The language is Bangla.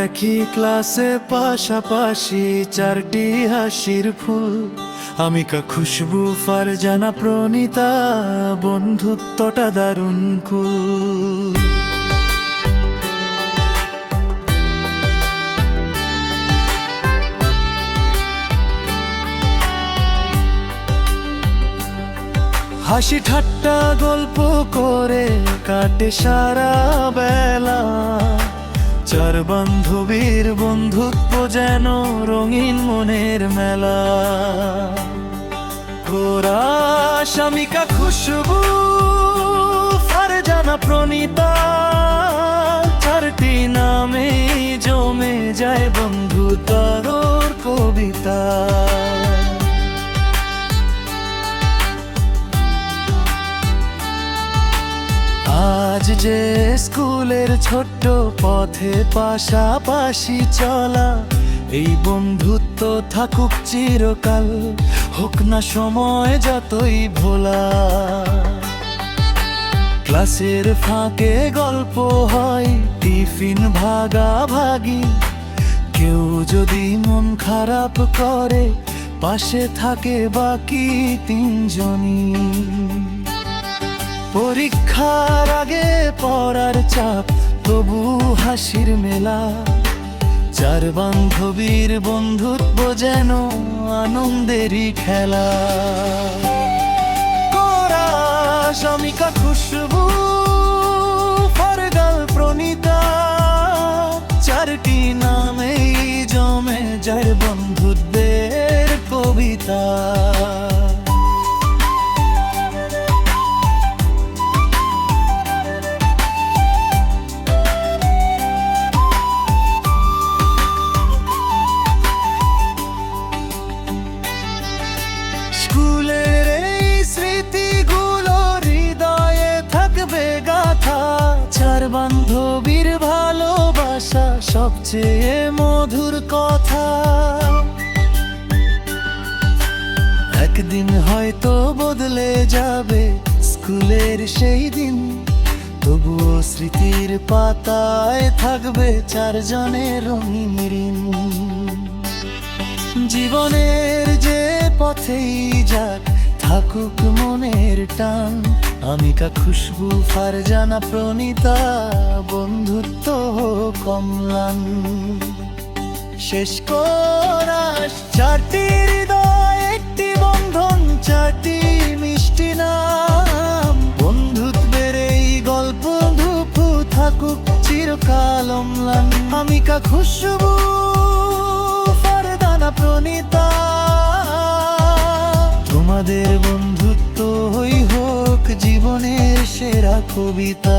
একই ক্লাসে পাশাপাশি চারটি হাসির ফুল, আমিকা, খুশবু, ফারজানা, প্রণীতা, বন্ধুত্বটা দারুণ কুল। হাসি ঠাট্টা গল্প করে কাটে সারা বেলা, চার বান্ধবীর বন্ধুত্ব যেন রঙিন মনের মেলা। কোরাস, আমিকা, খুশবু, ফারজানা, প্রণীতা, চারটি নামে জমে যায় বন্ধুত্বের কবিতা। আজ যে স্কুলের ছোট্ট পথে পাশাপাশি চলা, এই বন্ধুত্ব থাকুক চিরকাল, হোক না সময় যতই ভোলা। ক্লাসের ফাঁকে গল্প হয়, টিফিন ভাগাভাগি, কেউ যদি মন খারাপ করে পাশে থাকে বাকি তিনজনই। পরীক্ষার আগে পড়ার চাপ, তবু হাসির মেলা, চার বান্ধবীর বন্ধুত্ব যেন আনন্দেরই খেলা। কোরাস, আমিকা, খুশবু, ফারজানা, প্রণীতা, চারটি নামেই জমে যায় বন্ধুত্বের কবিতা। স্কুলের এই স্মৃতিগুলো হৃদয়ে থাকবে গাথা, চার বান্ধবীর ভালোবাসা সবচেয়ে মধুর কথা। একদিন হয়তো বদলে যাবে স্কুলের সেই দিন, তবুও স্মৃতির পাতায় থাকবে চারজনের রঙিন ঋণ। জীবনের যে পথেই যাক থাকুক মনের টান, আমিকা, খুশবু, ফারজানা, প্রণীতা, বন্ধুত্ব হোক অম্লান। শেষ কোরাস, চারটি হৃদয় একটি বন্ধন, চারটি মিষ্টি নাম, বন্ধুত্বের এই গল্প ধুপু থাকুক চিরকাল অম্লান। আমিকা, খুশবু, ফারজানা, প্রণীতা, তোমাদের বন্ধুত্ব হোক জীবনের সেরা কবিতা।